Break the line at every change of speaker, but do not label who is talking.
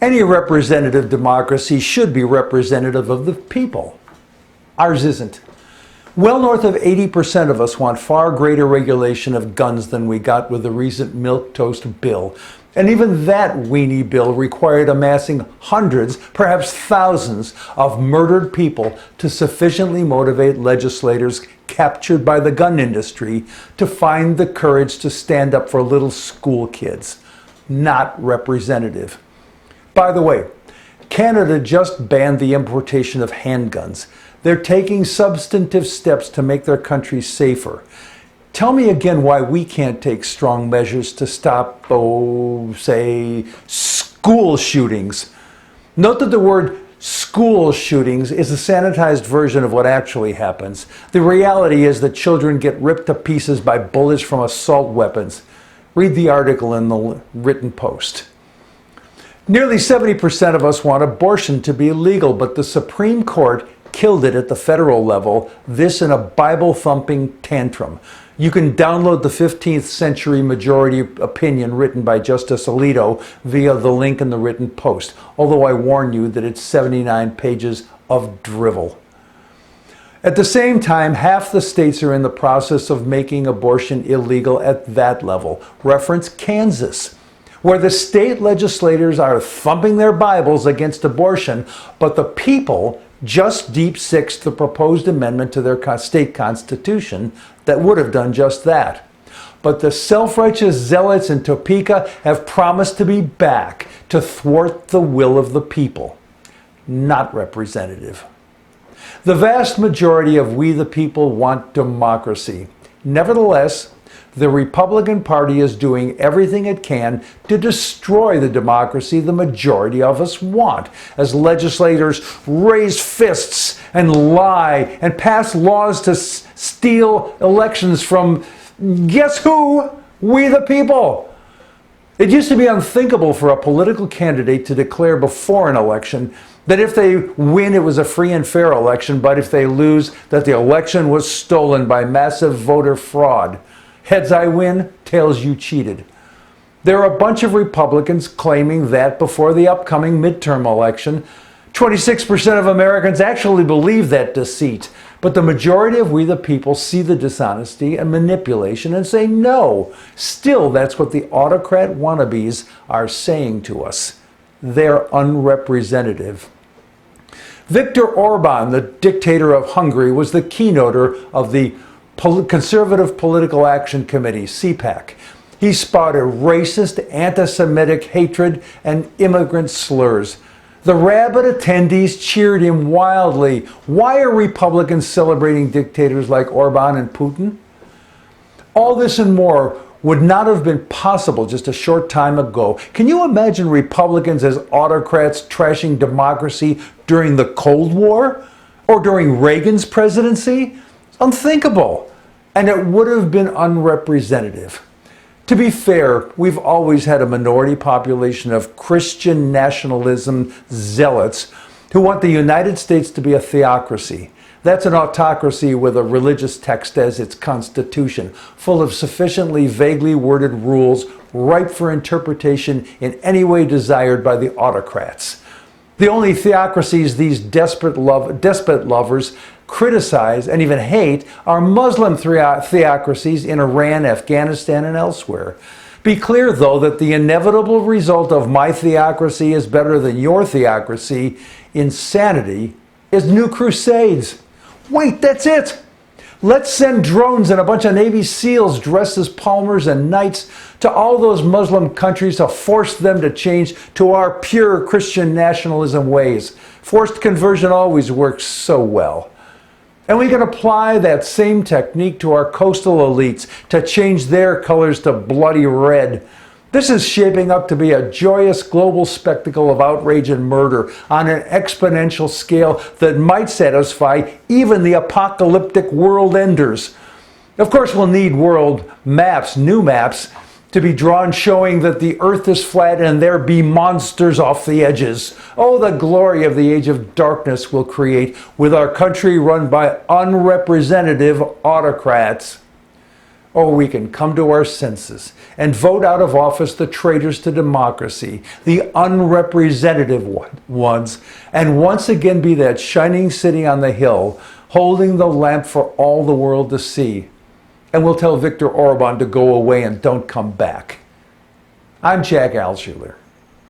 Any representative democracy should be representative of the people. Ours isn't. Well north of 80% of us want far greater regulation of guns than we got with the recent milquetoast bill. And even that weenie bill required amassing hundreds, perhaps thousands, of murdered people to sufficiently motivate legislators captured by the gun industry to find the courage to stand up for little school kids. Not representative. By the way, Canada just banned the importation of handguns. They're taking substantive steps to make their country safer. Tell me again why we can't take strong measures to stop, say, school shootings. Note that the word school shootings is a sanitized version of what actually happens. The reality is that children get ripped to pieces by bullets from assault weapons. Read the article in the written post. Nearly 70% of us want abortion to be legal, but the Supreme Court killed it at the federal level, this in a Bible-thumping tantrum. You can download the 15th century majority opinion written by Justice Alito via the link in the written post, although I warn you that it's 79 pages of drivel. At the same time, half the states are in the process of making abortion illegal at that level. Reference Kansas, where the state legislators are thumping their Bibles against abortion, but the people just deep-sixed the proposed amendment to their state constitution that would have done just that. But the self-righteous zealots in Topeka have promised to be back to thwart the will of the people. Not representative. The vast majority of we the people want democracy. Nevertheless, the Republican Party is doing everything it can to destroy the democracy the majority of us want, as legislators raise fists and lie and pass laws to steal elections from, guess who? We the people. It used to be unthinkable for a political candidate to declare before an election that if they win, it was a free and fair election, but if they lose, that the election was stolen by massive voter fraud. Heads I win, tails you cheated. There are a bunch of Republicans claiming that before the upcoming midterm election, 26% of Americans actually believe that deceit. But the majority of we the people see the dishonesty and manipulation and say no. Still, that's what the autocrat wannabes are saying to us. They're unrepresentative. Viktor Orban, the dictator of Hungary, was the keynoter of the Conservative Political Action Committee, CPAC. He spouted racist, anti-Semitic hatred and immigrant slurs. The rabid attendees cheered him wildly. Why are Republicans celebrating dictators like Orban and Putin? All this and more would not have been possible just a short time ago. Can you imagine Republicans as autocrats trashing democracy during the Cold War or during Reagan's presidency? Unthinkable, and it would have been unrepresentative. To be fair, we've always had a minority population of Christian nationalism zealots who want the United States to be a theocracy. That's an autocracy with a religious text as its constitution, full of sufficiently vaguely worded rules ripe for interpretation in any way desired by the autocrats. The only theocracies these despot lovers criticize and even hate are Muslim theocracies in Iran, Afghanistan, and elsewhere. Be clear, though, that the inevitable result of my theocracy is better than your theocracy, insanity, is new crusades. Wait, that's it! Let's send drones and a bunch of Navy SEALs dressed as palmers and knights to all those Muslim countries to force them to change to our pure Christian nationalism ways. Forced conversion always works so well. And we can apply that same technique to our coastal elites to change their colors to bloody red. This is shaping up to be a joyous global spectacle of outrage and murder on an exponential scale that might satisfy even the apocalyptic world enders. Of course, we'll need world maps, new maps, to be drawn showing that the earth is flat and there be monsters off the edges. Oh, the glory of the age of darkness we'll create with our country run by unrepresentative autocrats. or we can come to our senses and vote out of office the traitors to democracy, the unrepresentative ones, and once again be that shining city on the hill, holding the lamp for all the world to see. And we'll tell Viktor Orban to go away and don't come back. I'm Jack Altshuler.